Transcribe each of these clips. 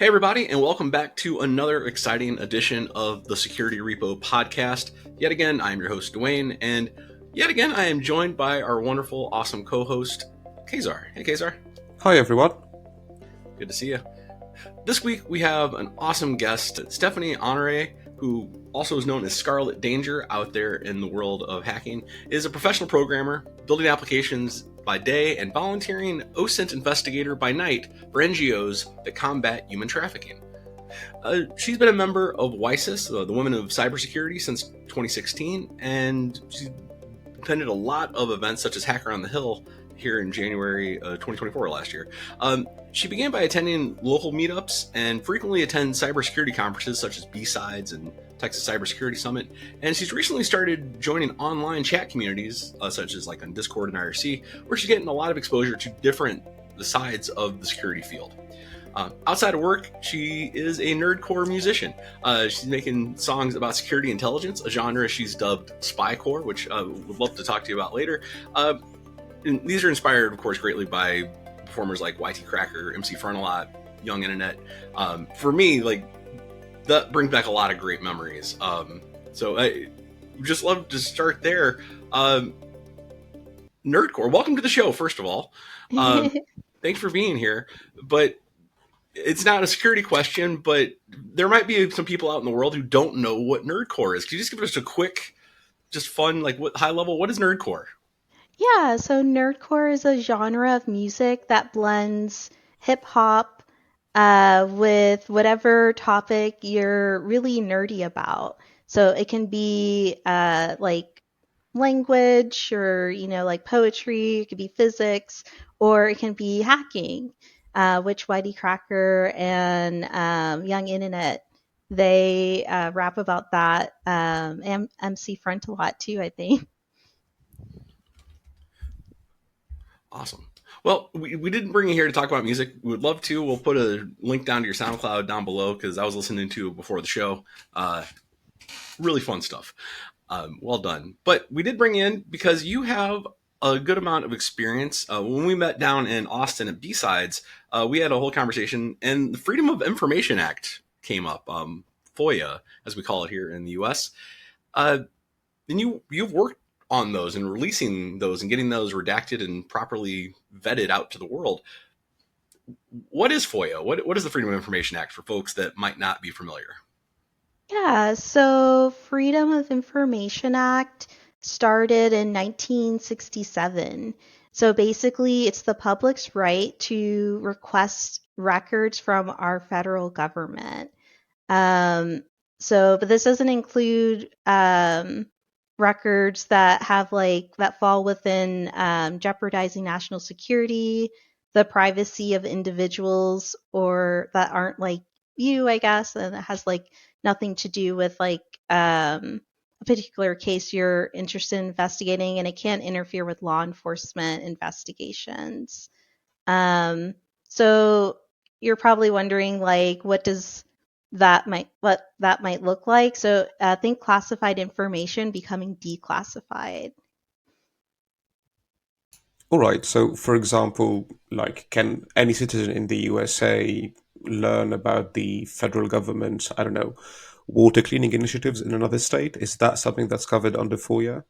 Hey, everybody, and welcome back to another exciting edition of the Security Repo Podcast. Yet again, I am your host, Dwayne, and yet again, I am joined by our wonderful, awesome co-host, Kazar. Hey, Kazar. Hi, everyone. Good to see you. This week, we have an awesome guest, Stephanie Honore, who also is known as Scarlet Danger out there in the world of hacking, is a professional programmer, building applications by day and volunteering OSINT investigator by night for NGOs that combat human trafficking. She's been a member of YTCracker, the Women of Cybersecurity, since 2016, and she's attended a lot of events such as Hacker on the Hill here in January 2024 last year. She began by attending local meetups and frequently attends cybersecurity conferences such as B-Sides and Texas Cybersecurity Summit. And she's recently started joining online chat communities, such as like on Discord and IRC, where she's getting a lot of exposure to different sides of the security field. Outside of work, she is a NerdCore musician. She's making songs about security intelligence, a genre she's dubbed spycore, which would love to talk to you about later. And these are inspired, of course, greatly by performers like YTCracker, MC Frontalot, Yung Innanet. For me, like, that brings back a lot of great memories. So I just love to start there. NerdCore, welcome to the show, first of all. Thanks for being here. But it's not a security question, but there might be some people out in the world who don't know what NerdCore is. Could you just give us a quick, just fun, like, high level, what is NerdCore? Yeah, so NerdCore is a genre of music that blends hip hop with whatever topic you're really nerdy about. So it can be like language or, like poetry, it could be physics, or it can be hacking, which YTCracker and Yung Innanet, they rap about that, and MC Frontalot too, I think. Awesome. Well, we didn't bring you here to talk about music. We would love to. We'll put a link down to your SoundCloud down below because I was listening to it before the show. Really fun stuff. Well done. But we did bring you in because you have a good amount of experience. When we met down in Austin at B-Sides, we had a whole conversation, and the Freedom of Information Act came up, FOIA, as we call it here in the U.S. And you've worked on those and releasing those and getting those redacted and properly vetted out to the world. What is FOIA? What is the Freedom of Information Act for folks that might not be familiar? Yeah, so Freedom of Information Act started in 1967. So basically, it's the public's right to request records from our federal government. But this doesn't include records that have that fall within jeopardizing national security, the privacy of individuals, or that aren't like you, I guess, and it has nothing to do with a particular case you're interested in investigating, and it can't interfere with law enforcement investigations. So you're probably wondering what that might look like. So think classified information becoming declassified. All right. So, for example, can any citizen in the USA learn about the federal government, I don't know, water cleaning initiatives in another state? Is that something that's covered under FOIA?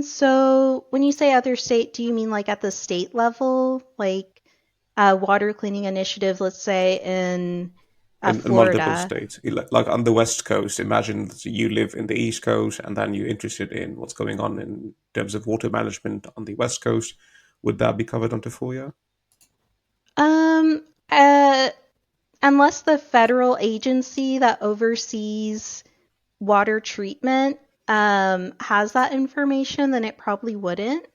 So when you say other state, do you mean at the state level, water cleaning initiative, let's say in Florida? Multiple states, like on the West Coast. Imagine that you live in the East Coast and then you're interested in what's going on in terms of water management on the West Coast. Would that be covered under FOIA? Unless the federal agency that oversees water treatment has that information, then it probably wouldn't.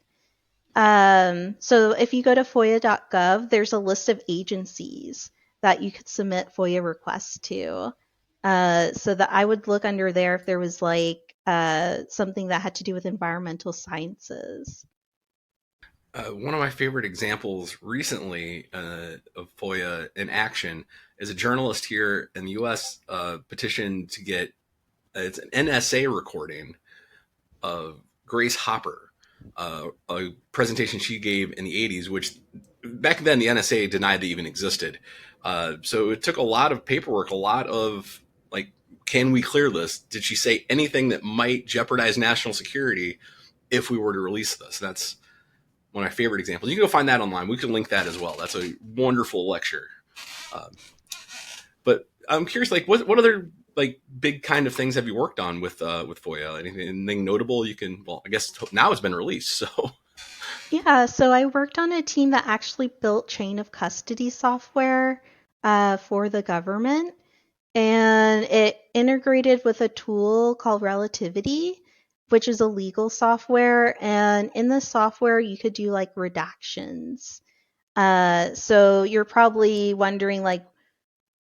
So if you go to FOIA.gov, there's a list of agencies that you could submit FOIA requests to. So that I would look under there if there was something that had to do with environmental sciences. One of my favorite examples recently of FOIA in action is a journalist here in the U.S. Petitioned to get it's an NSA recording of Grace Hopper, a presentation she gave in the 80s, which back then the NSA denied they even existed. So it took a lot of paperwork, a lot of like, can we clear this? Did she say anything that might jeopardize national security if we were to release this? That's one of my favorite examples. You can go find that online. We can link that as well. That's a wonderful lecture. But I'm curious, like, what other like big kind of things have you worked on with FOIA? Anything notable you can? Well, I guess now it's been released, so. Yeah, so I worked on a team that actually built chain of custody software for the government, and it integrated with a tool called Relativity, which is a legal software. And in the software, you could do like redactions. So you're probably wondering, like,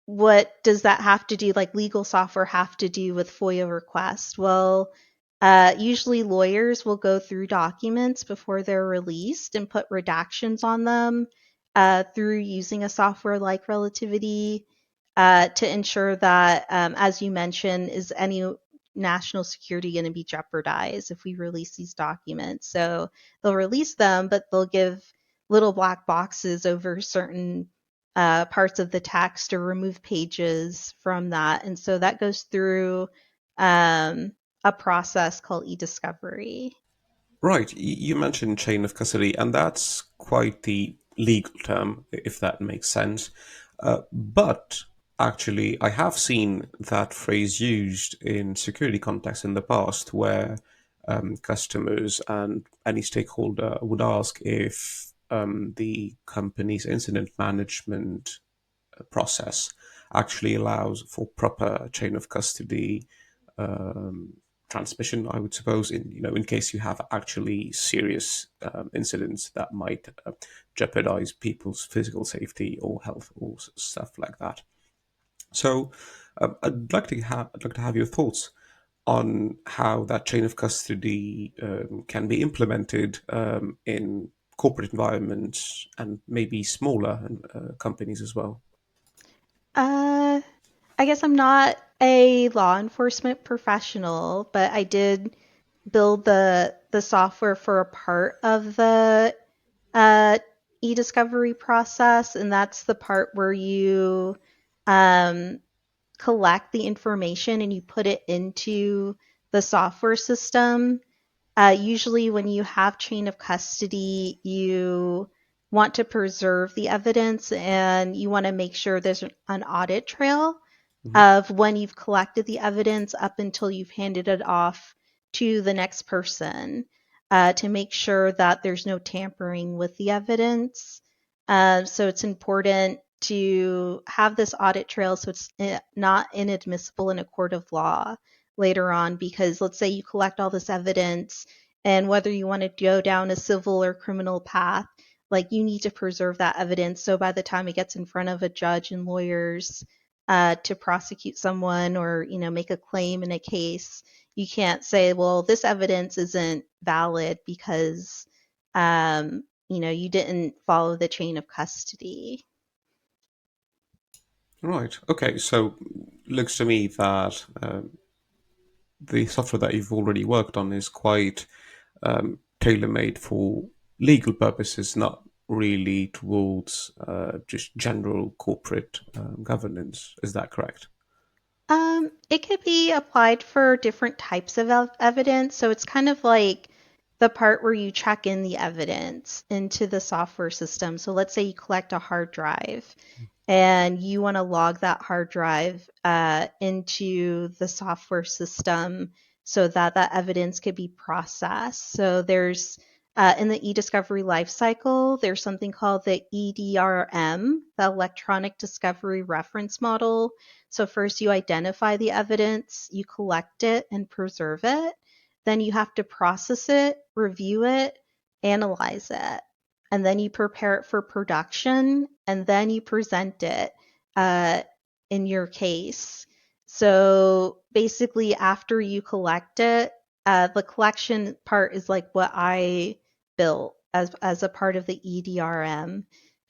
what does that have to do, like legal software have to do with FOIA requests? Well, usually lawyers will go through documents before they're released and put redactions on them through using a software like Relativity to ensure that, as you mentioned, is any national security going to be jeopardized if we release these documents? So they'll release them, but they'll give little black boxes over certain parts of the text or remove pages from that. And so that goes through a process called e-discovery. Right. You mentioned chain of custody, and that's quite the legal term, if that makes sense. But actually, I have seen that phrase used in security contexts in the past where customers and any stakeholder would ask if the company's incident management process actually allows for proper chain of custody um, transmission, I would suppose, in case you have actually serious incidents that might jeopardize people's physical safety or health or stuff like that. So, I'd like to have your thoughts on how that chain of custody can be implemented in corporate environments and maybe smaller companies as well. Uh, I guess I'm not a law enforcement professional, but I did build the software for a part of the uh, e-discovery process, and that's the part where you um, collect the information and you put it into the software system. Usually, when you have chain of custody, you want to preserve the evidence and you want to make sure there's an audit trail Mhm. of when you've collected the evidence up until you've handed it off to the next person to make sure that there's no tampering with the evidence. So it's important to have this audit trail so it's not inadmissible in a court of law later on, because let's say you collect all this evidence and whether you want to go down a civil or criminal path, like you need to preserve that evidence so by the time it gets in front of a judge and lawyers to prosecute someone or make a claim in a case, you can't say, well, this evidence isn't valid because you didn't follow the chain of custody. Right. Okay. So, looks to me that the software that you've already worked on is quite tailor-made for legal purposes, not really towards just general corporate governance. Is that correct? It could be applied for different types of evidence. So it's kind of like the part where you check in the evidence into the software system. So let's say you collect a hard drive and you want to log that hard drive into the software system so that that evidence could be processed. So there's in the e-discovery lifecycle, there's something called the EDRM, the Electronic Discovery Reference Model. So first you identify the evidence, you collect it and preserve it. Then you have to process it, review it, analyze it. And then you prepare it for production, and then you present it uh, in your case. So basically, after you collect it, the collection part is like what I built as a part of the EDRM.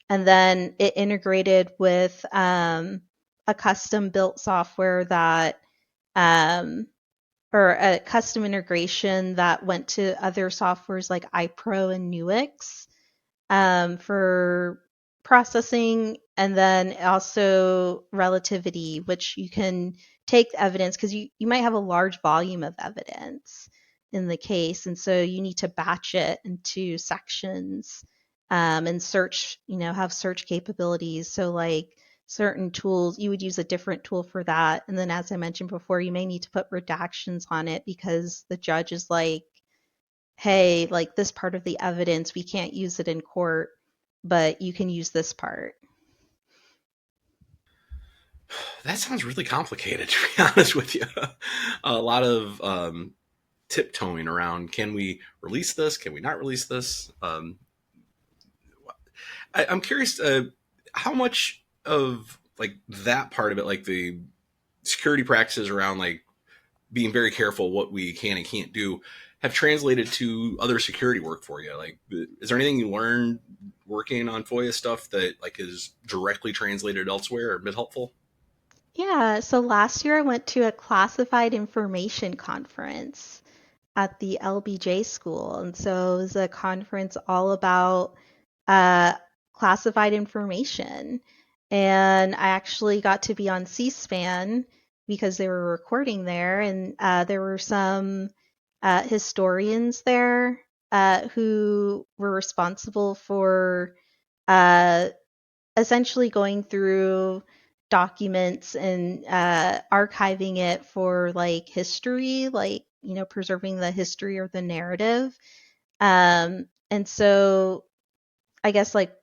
And then it integrated with a custom built software that or a custom integration that went to other softwares like iPro and Nuix for processing, and then also relativity, which you can take the evidence because you might have a large volume of evidence in the case. And so you need to batch it into sections and search, have search capabilities. So like certain tools, you would use a different tool for that. And then as I mentioned before, you may need to put redactions on it because the judge is like, hey, like this part of the evidence, we can't use it in court, but you can use this part. That sounds really complicated, to be honest with you. A lot of tiptoeing around, can we release this? Can we not release this? I'm curious, how much of like that part of it, like the security practices around like being very careful what we can and can't do, have translated to other security work for you? Like, is there anything you learned working on FOIA stuff that like is directly translated elsewhere or been helpful? Yeah, so last year I went to a classified information conference at the LBJ school. And so it was a conference all about uh, classified information. And I actually got to be on C-SPAN because they were recording there. And there were some historians there who were responsible for uh, essentially going through documents and archiving it for like history, like, preserving the history or the narrative. And so I guess like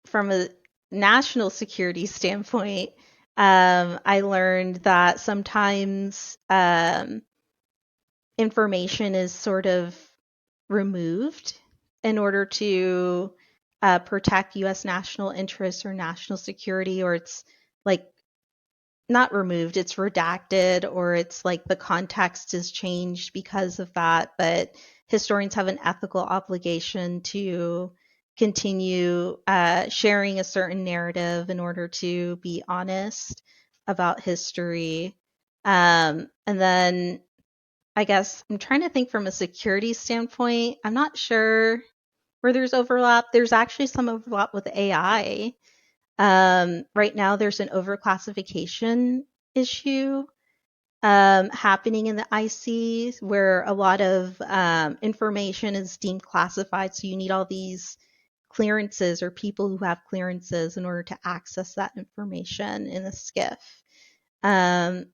from a national security standpoint, I learned that sometimes information is sort of removed in order to protect U.S. national interests or national security, or it's like not removed, it's redacted, or it's like the context is changed because of that. But historians have an ethical obligation to continue sharing a certain narrative in order to be honest about history. And then I guess I'm trying to think from a security standpoint. I'm not sure where there's overlap. There's actually some overlap with AI. Right now, there's an overclassification issue happening in the IC where a lot of information is deemed classified. So you need all these clearances or people who have clearances in order to access that information in a SCIF. And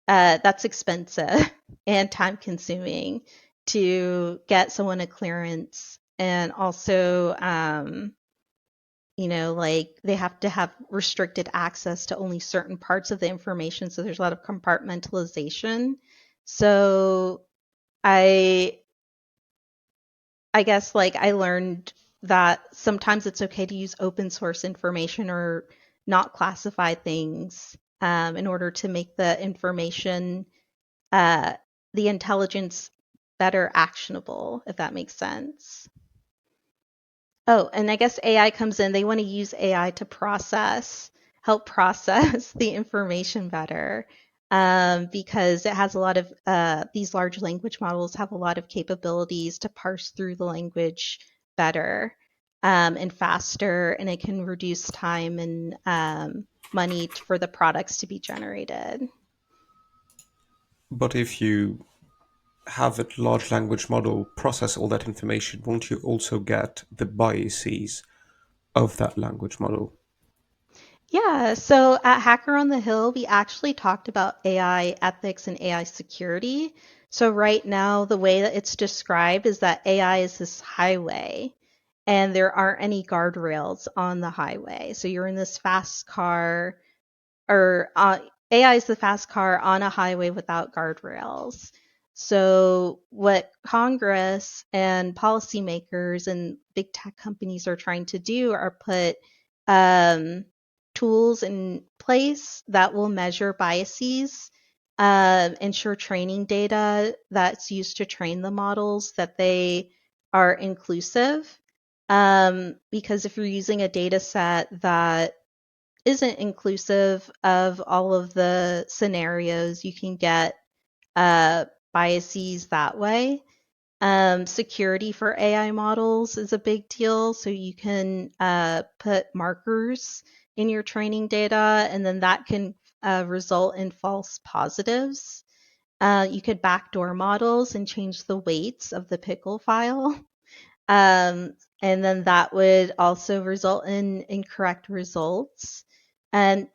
that's expensive and time consuming to get someone a clearance. And also, like they have to have restricted access to only certain parts of the information. So there's a lot of compartmentalization. So I guess like I learned that sometimes it's okay to use open source information or not classify things in order to make the information, the intelligence better actionable, if that makes sense. Oh, and I guess AI comes in. They want to use AI to help process the information better, because it has a lot of these large language models have a lot of capabilities to parse through the language better and faster, and it can reduce time and money for the products to be generated. But if you have a large language model process all that information, won't you also get the biases of that language model? Yeah, so at Hacker on the Hill, we actually talked about AI ethics and AI security. So right now, the way that it's described is that AI is this highway, and there aren't any guardrails on the highway. So you're in this fast car, or AI is the fast car on a highway without guardrails. So what Congress and policymakers and big tech companies are trying to do are put um, tools in place that will measure biases, ensure training data that's used to train the models that they are inclusive. Because if you're using a data set that isn't inclusive of all of the scenarios, you can get biases that way. Security for AI models is a big deal. So you can put markers in your training data, and then that can result in false positives. You could backdoor models and change the weights of the pickle file. And then that would also result in incorrect results. And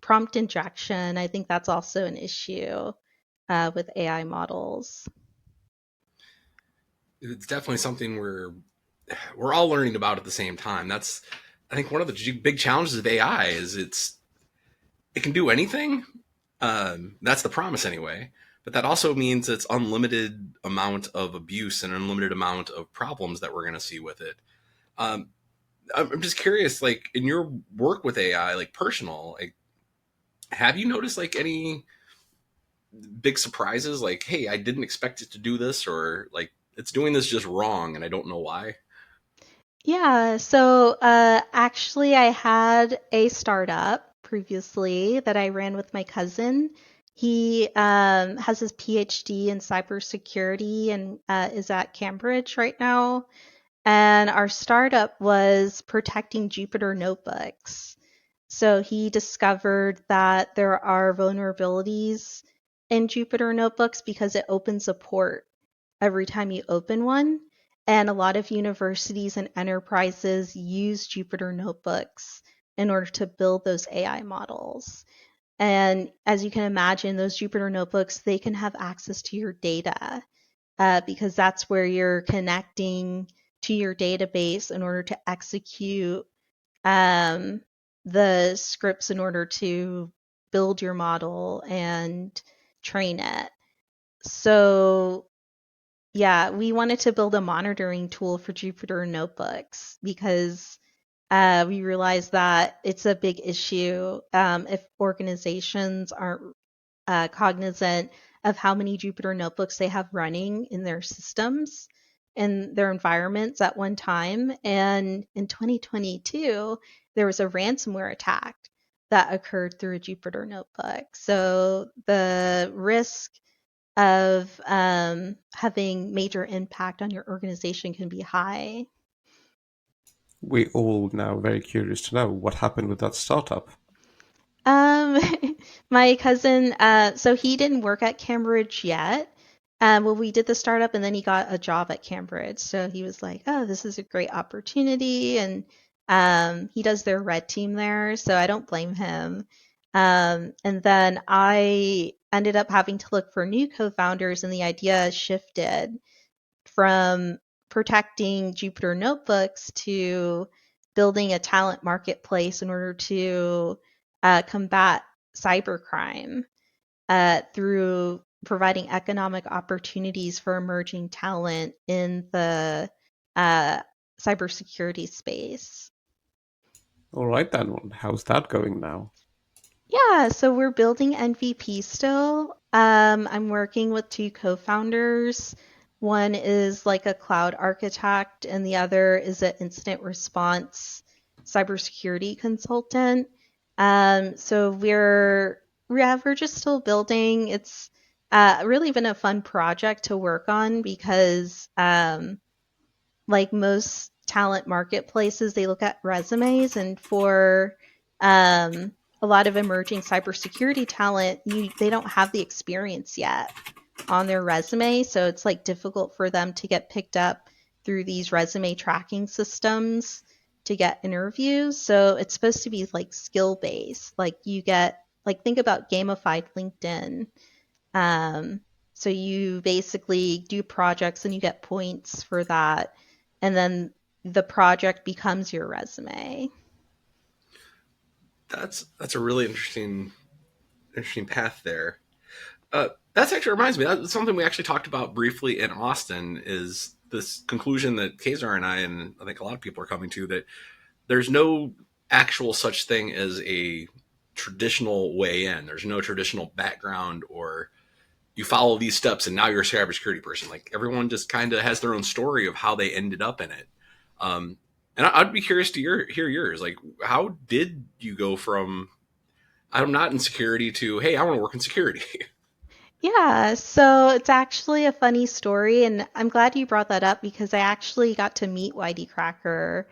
prompt injection, I think that's also an issue with AI models. It's definitely something we're all learning about at the same time. That's, I think, one of the big challenges of AI is it can do anything. That's the promise anyway. But that also means it's unlimited amount of abuse and unlimited amount of problems that we're going to see with it. Um, I'm just curious, like in your work with AI, like personal, like have you noticed like any big surprises? Like, hey, I didn't expect it to do this, or like it's doing this just wrong, and I don't know why. Yeah, so actually, I had a startup previously that I ran with my cousin. He has his PhD in cybersecurity and is at Cambridge right now. And our startup was protecting Jupyter notebooks. So he discovered that there are vulnerabilities in Jupyter notebooks because it opens a port every time you open one. And a lot of universities and enterprises use Jupyter notebooks in order to build those AI models. And as you can imagine, those Jupyter notebooks, they can have access to your data because that's where you're connecting to your database in order to execute um, the scripts in order to build your model and train it. So yeah, we wanted to build a monitoring tool for Jupyter notebooks because we realized that it's a big issue if organizations aren't cognizant of how many Jupyter notebooks they have running in their systems and their environments at one time. And in 2022, there was a ransomware attack that occurred through a Jupyter notebook. So the risk of having major impact on your organization can be high. We're all now very curious to know what happened with that startup. Um, my cousin, so he didn't work at Cambridge yet. Well, we did the startup and then he got a job at Cambridge. So he was like, oh, this is a great opportunity. And he does their red team there. So I don't blame him. And then I ended up having to look for new co-founders and the idea shifted from protecting Jupyter notebooks to building a talent marketplace in order to combat cybercrime through providing economic opportunities for emerging talent in the uh, cybersecurity space. All right then, well, how's that going now? Yeah, so we're building MVP still. I'm working with two co-founders. One is like a cloud architect, and the other is an incident response cybersecurity consultant. So we're just still building. It's really been a fun project to work on because like most talent marketplaces, they look at resumes, and for a lot of emerging cybersecurity talent, they don't have the experience yet on their resume, so it's like difficult for them to get picked up through these resume tracking systems to get interviews. So it's supposed to be like skill based, like you get like think about gamified LinkedIn. Um, so you basically do projects and you get points for that, and then the project becomes your resume. That's a really interesting path there. That's actually reminds me. That's something we actually talked about briefly in Austin. Is this conclusion that Kazar and I think a lot of people are coming to, that there's no actual such thing as a traditional way in. There's no traditional background, or you follow these steps and now you're a cybersecurity person. Like everyone just kind of has their own story of how they ended up in it. Um, and I'd be curious to hear yours. Like, how did you go from I'm not in security to hey, I want to work in security? Yeah, so it's actually a funny story, and I'm glad you brought that up because I actually got to meet YTCracker,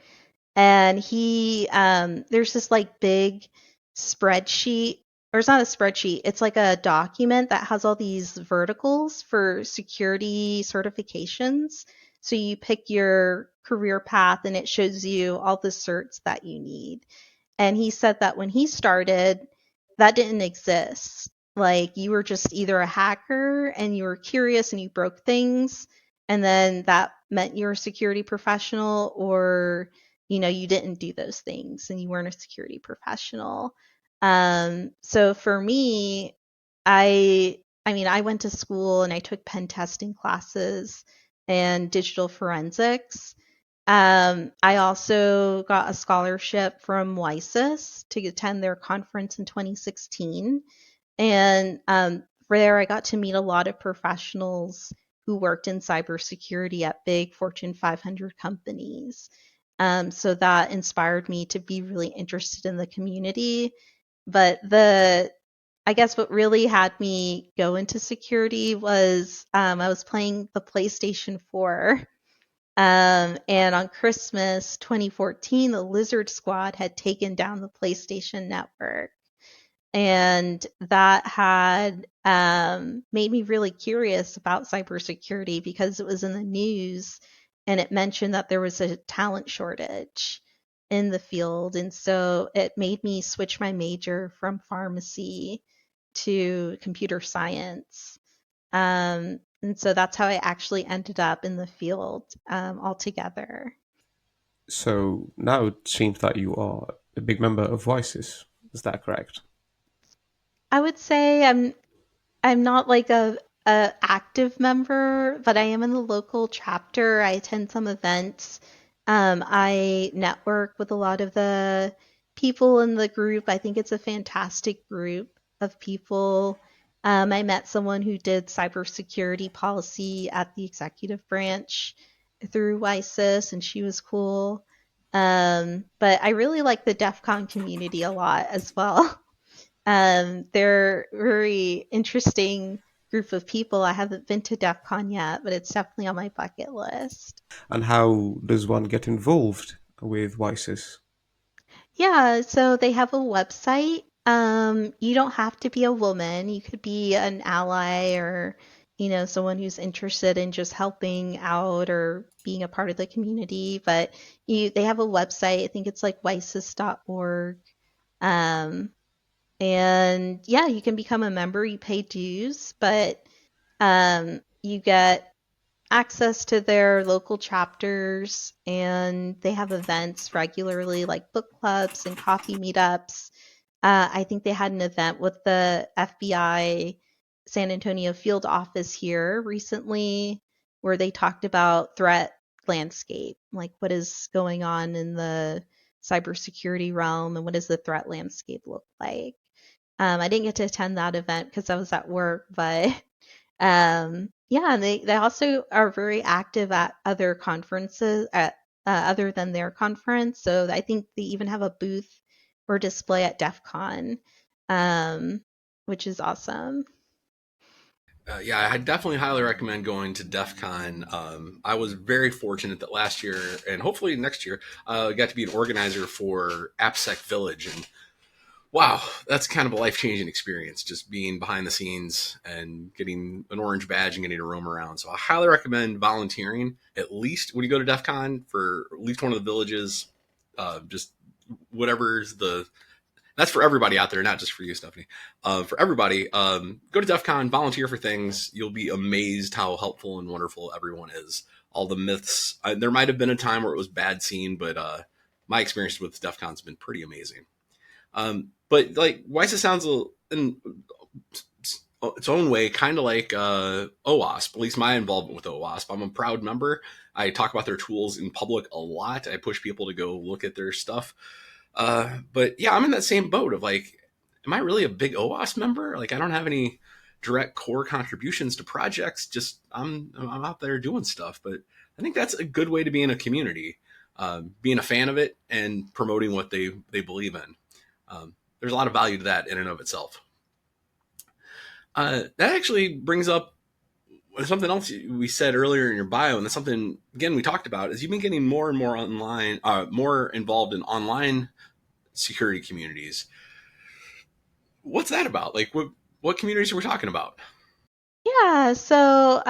and there's this like big spreadsheet, or it's not a spreadsheet, it's like a document that has all these verticals for security certifications. So you pick your career path, and it shows you all the certs that you need. And he said that when he started, that didn't exist. Like you were just either a hacker and you were curious and you broke things, and then that meant you were a security professional, or you didn't do those things and you weren't a security professional. So for me, I mean, I went to school and I took pen testing classes and digital forensics. I also got a scholarship from YSIS to attend their conference in 2016. And there I got to meet a lot of professionals who worked in cybersecurity at big Fortune 500 companies. So that inspired me to be really interested in the community. But I guess what really had me go into security was I was playing the PlayStation 4, and on Christmas 2014, the Lizard Squad had taken down the PlayStation Network. And that had made me really curious about cybersecurity because it was in the news and it mentioned that there was a talent shortage in the field. And so it made me switch my major from pharmacy to computer science. And so that's how I actually ended up in the field altogether. So now it seems that you are a big member of Vices. Is that correct? I would say I'm not like a active member, but I am in the local chapter. I attend some events. I network with a lot of the people in the group. I think it's a fantastic group of people. I met someone who did cybersecurity policy at the executive branch through YSIS, and she was cool. But I really like the DEF CON community a lot as well. They're very interesting group of people. I haven't been to DEF CON yet, but it's definitely on my bucket list. And how does one get involved with Vices? Yeah, so they have a website. You don't have to be a woman. You could be an ally or, someone who's interested in just helping out or being a part of the community. But they have a website. I think it's like wisis.org. Um, And yeah, you can become a member, you pay dues, but you get access to their local chapters and they have events regularly like book clubs and coffee meetups. I think they had an event with the FBI San Antonio field office here recently where they talked about threat landscape, like what is going on in the cybersecurity realm and what does the threat landscape look like. I didn't get to attend that event because I was at work, but yeah, and they also are very active at other conferences at other than their conference. So I think they even have a booth or display at DEF CON, um, which is awesome. Yeah, I definitely highly recommend going to DEF CON. I was very fortunate that last year and hopefully next year, I got to be an organizer for AppSec Village. And wow, that's kind of a life changing experience, just being behind the scenes and getting an orange badge and getting to roam around. So I highly recommend volunteering, at least when you go to DEF CON, for at least one of the villages. Just whatever's the that's for everybody out there, not just for you, Stephanie. For everybody, go to DEF CON, volunteer for things. You'll be amazed how helpful and wonderful everyone is. All the myths. There might have been a time where it was bad seen, but my experience with DEF CON's been pretty amazing. But like WISA sounds in its own way kind of like OWASP. At least my involvement with OWASP. I'm a proud member. I talk about their tools in public a lot. I push people to go look at their stuff. But yeah, I'm in that same boat of like, am I really a big OWASP member? Like, I don't have any direct core contributions to projects. Just I'm out there doing stuff. But I think that's a good way to be in a community, being a fan of it and promoting what they believe in. There's a lot of value to that in and of itself. That actually brings up something else we said earlier in your bio, and that's something again we talked about. Is you've been getting more and more online, more involved in online security communities. What's that about? Like, what communities are we talking about? Yeah, so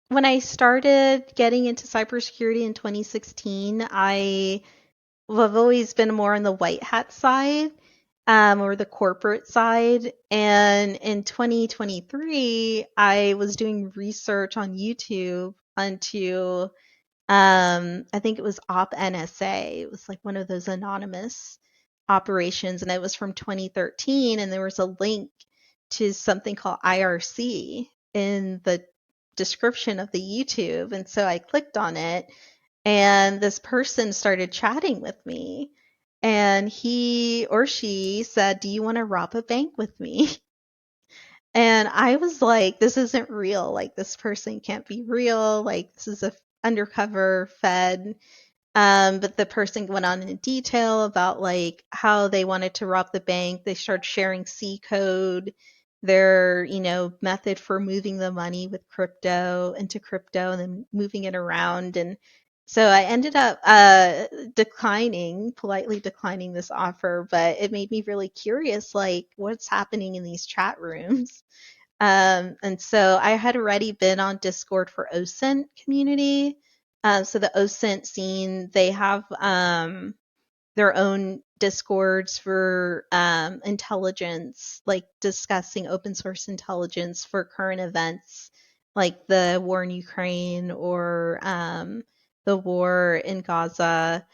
when I started getting into cybersecurity in 2016, I've always been more on the white hat side, or the corporate side. And in 2023, I was doing research on YouTube onto, I think it was Op NSA. It was like one of those anonymous operations, and it was from 2013. And there was a link to something called IRC in the description of the YouTube. And so I clicked on it, and this person started chatting with me. And he or she said, "Do you want to rob a bank with me?" And I was like, this isn't real. Like, this person can't be real. Like, this is a undercover Fed. But the person went on in detail about like how they wanted to rob the bank. They started sharing C code, their, method for moving the money with crypto into crypto and then moving it around. And so I ended up politely declining this offer, but it made me really curious, like what's happening in these chat rooms. And so I had already been on Discord for OSINT community. So the OSINT scene, they have their own discords for intelligence, like discussing open source intelligence for current events, like the war in Ukraine or the war in Gaza.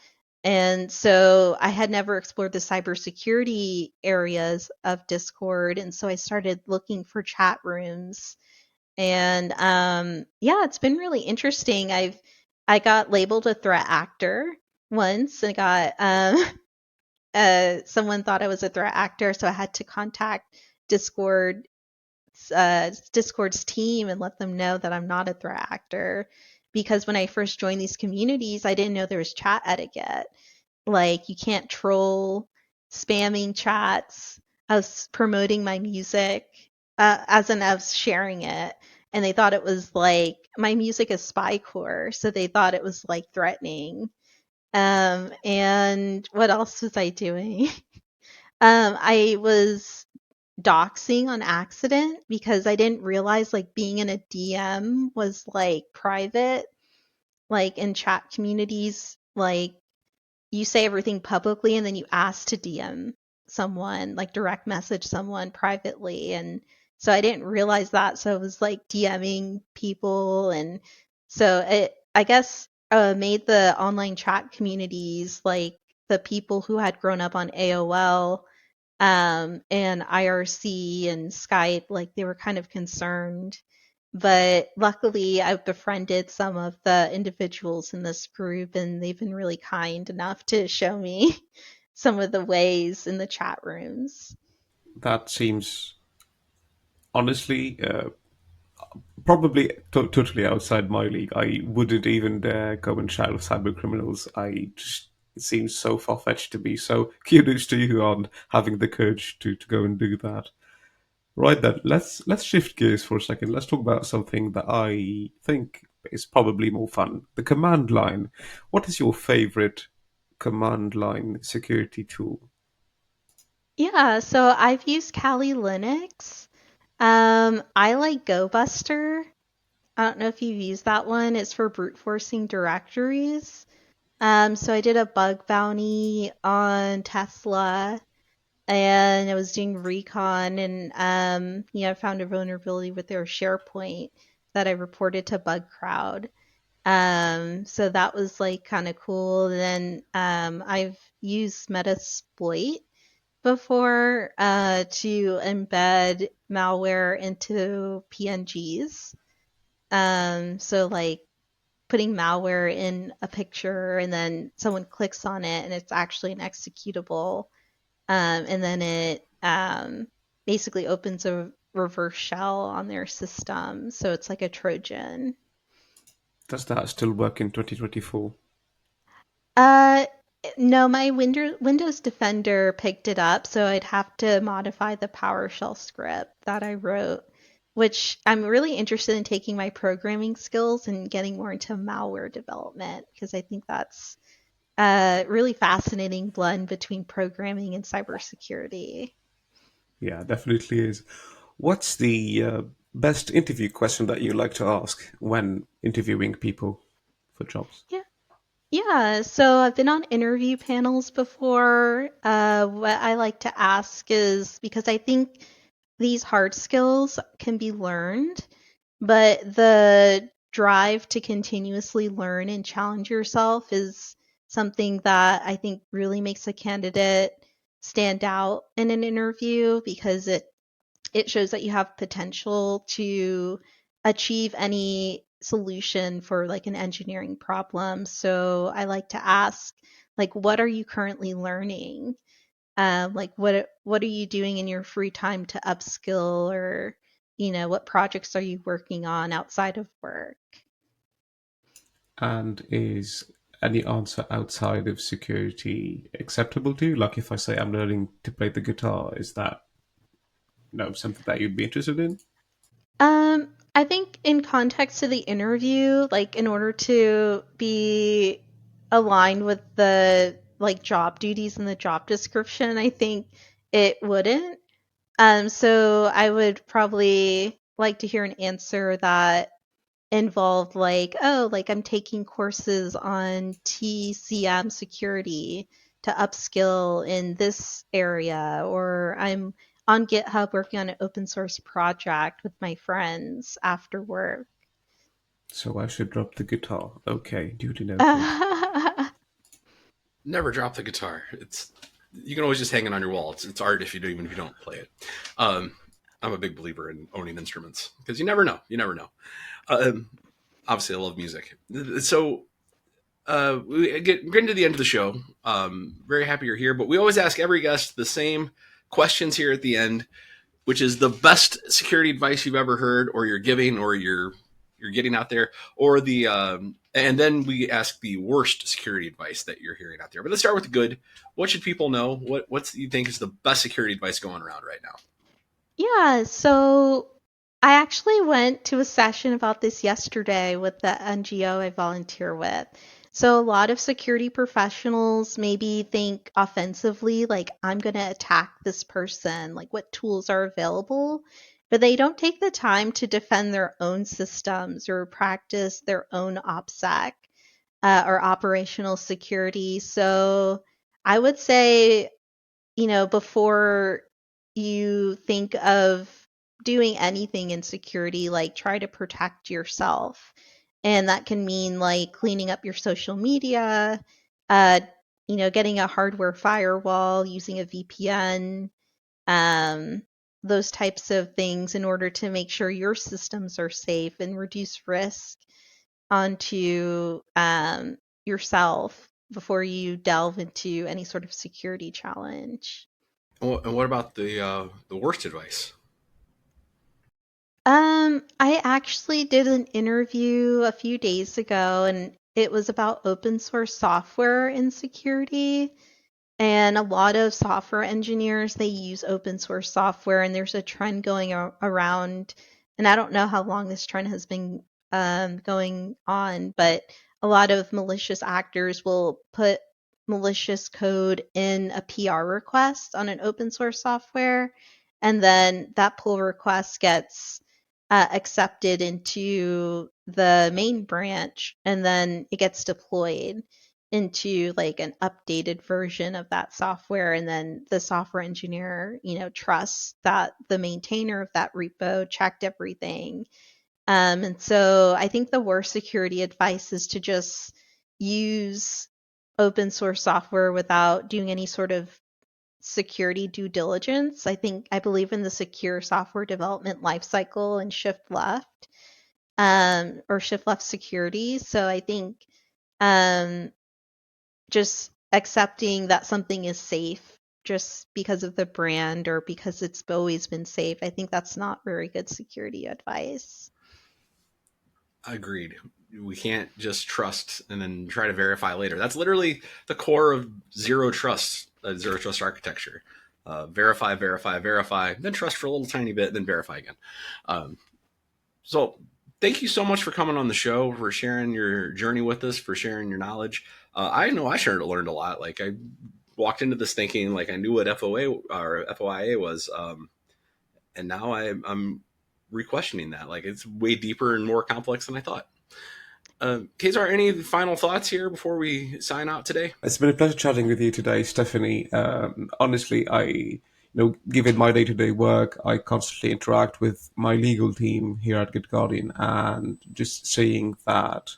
And so I had never explored the cybersecurity areas of Discord. And so I started looking for chat rooms. And yeah, it's been really interesting. I got labeled a threat actor once. I got someone thought I was a threat actor, so I had to contact Discord's team and let them know that I'm not a threat actor, because when I first joined these communities, I didn't know there was chat etiquette. Like, you can't troll spamming chats. I was promoting my music, as in I was sharing it, and they thought it was like my music is spycore, so they thought it was like threatening. And what else was I doing? I was doxing on accident because I didn't realize like being in a DM was like private. Like in chat communities, like you say everything publicly and then you ask to DM someone, like direct message someone privately. And so I didn't realize that. So it was like DMing people. And so it, I guess, made the online chat communities like the people who had grown up on AOL and IRC and Skype, like they were kind of concerned. But luckily, I've befriended some of the individuals in this group, and they've been really kind enough to show me some of the ways in the chat rooms. That seems honestly probably totally outside my league. I wouldn't even dare go and chat with cyber criminals. It seems so far fetched to me. So kudos to you on having the courage to go and do that. Right then, let's shift gears for a second. Let's talk about something that I think is probably more fun: the command line. What is your favorite command line security tool? Yeah, so I've used Kali Linux. I like GoBuster. I don't know if you've used that one. It's for brute forcing directories. So I did a bug bounty on Tesla, and I was doing recon, and I found a vulnerability with their SharePoint that I reported to BugCrowd. So that was like kind of cool. And then I've used Metasploit before to embed malware into PNGs. So like putting malware in a picture and then someone clicks on it and it's actually an executable, and then it basically opens a reverse shell on their system. So it's like a Trojan. Does that still work in 2024? No, my Windows Defender picked it up, so I'd have to modify the PowerShell script that I wrote, which I'm really interested in taking my programming skills and getting more into malware development because I think that's a really fascinating blend between programming and cybersecurity. Yeah, definitely is. What's the best interview question that you like to ask when interviewing people for jobs? Yeah. Yeah, so I've been on interview panels before. What I like to ask is because I think these hard skills can be learned, but the drive to continuously learn and challenge yourself is something that I think really makes a candidate stand out in an interview because it shows that you have potential to achieve any solution for like an engineering problem. So I like to ask, like, what are you currently learning? Like, what are you doing in your free time to upskill, or what projects are you working on outside of work? And is any answer outside of security acceptable to you? Like if I say I'm learning to play the guitar, is that something that you'd be interested in? I think in context to the interview, like in order to be aligned with the like job duties in the job description, I think it wouldn't. So I would probably like to hear an answer that involved like, oh, like I'm taking courses on TCM security to upskill in this area, or I'm on GitHub working on an open source project with my friends after work. So I should drop the guitar. Okay, duly noted. Never drop the guitar. You can always just hang it on your wall. It's art even if you don't play it. Um, I'm a big believer in owning instruments because you never know. You never know. Um, Obviously, I love music. So we getting to the end of the show. Very happy you're here, but we always ask every guest the same questions here at the end, which is the best security advice you've ever heard, or you're giving, or you're getting out there, or and then we ask the worst security advice that you're hearing out there. But let's start with the good. What should people know? What's you think is the best security advice going around right now? Yeah, so I actually went to a session about this yesterday with the NGO I volunteer with. So a lot of security professionals maybe think offensively, like, I'm going to attack this person, like, what tools are available? But they don't take the time to defend their own systems or practice their own OPSEC or operational security. So I would say before you think of doing anything in security, like try to protect yourself. And that can mean like cleaning up your social media, uh, getting a hardware firewall, using a VPN, um, those types of things in order to make sure your systems are safe and reduce risk onto yourself before you delve into any sort of security challenge. And what about the worst advice? I actually did an interview a few days ago and it was about open source software in security. And a lot of software engineers, they use open source software and there's a trend going around. And I don't know how long this trend has been going on, but a lot of malicious actors will put malicious code in a PR request on an open source software. And then that pull request gets accepted into the main branch and then it gets deployed into like an updated version of that software, and then the software engineer trusts that the maintainer of that repo checked everything. And so I think the worst security advice is to just use open source software without doing any sort of security due diligence. I believe in the secure software development lifecycle and shift left, or shift left security. So I think um, just accepting that something is safe just because of the brand or because it's always been safe, I think that's not very good security advice. Agreed. we can't just trust and then try to verify later. That's literally the core of zero trust architecture. Verify, verify, verify, then trust for a little tiny bit, then verify again. So thank you so much for coming on the show, for sharing your journey with us, for sharing your knowledge. I know I learned a lot. Like, I walked into this thinking like I knew what FOIA was. And now I'm re-questioning that. Like, it's way deeper and more complex than I thought. Kazar, any final thoughts here before we sign out today? It's been a pleasure chatting with you today, Stephanie. Honestly, given my day-to-day work, I constantly interact with my legal team here at Good Guardian, and just seeing that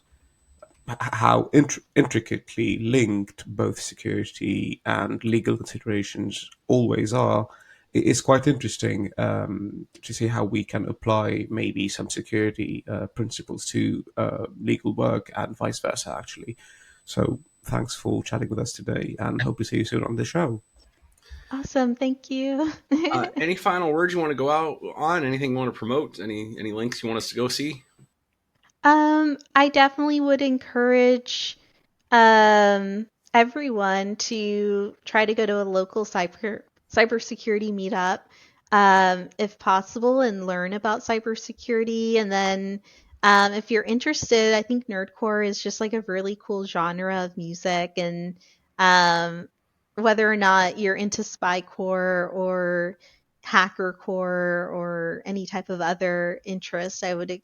how intricately linked both security and legal considerations always are, it is quite interesting to see how we can apply maybe some security principles to legal work and vice versa, actually. So thanks for chatting with us today, and hope to see you soon on the show. Awesome. Thank you. Any final words you want to go out on? Anything you want to promote? Any links you want us to go see? I definitely would encourage everyone to try to go to a local cybersecurity meetup, if possible, and learn about cybersecurity. And then, if you're interested, I think NerdCore is just like a really cool genre of music. And whether or not you're into spycore or hackercore or any type of other interest, I would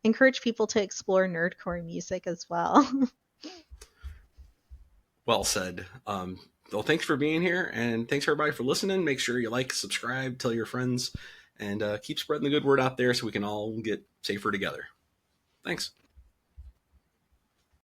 encourage people to explore nerdcore music as well. Well said. Well, thanks for being here, and thanks everybody for listening. Make sure you like, subscribe, tell your friends, and keep spreading the good word out there so we can all get safer together. Thanks.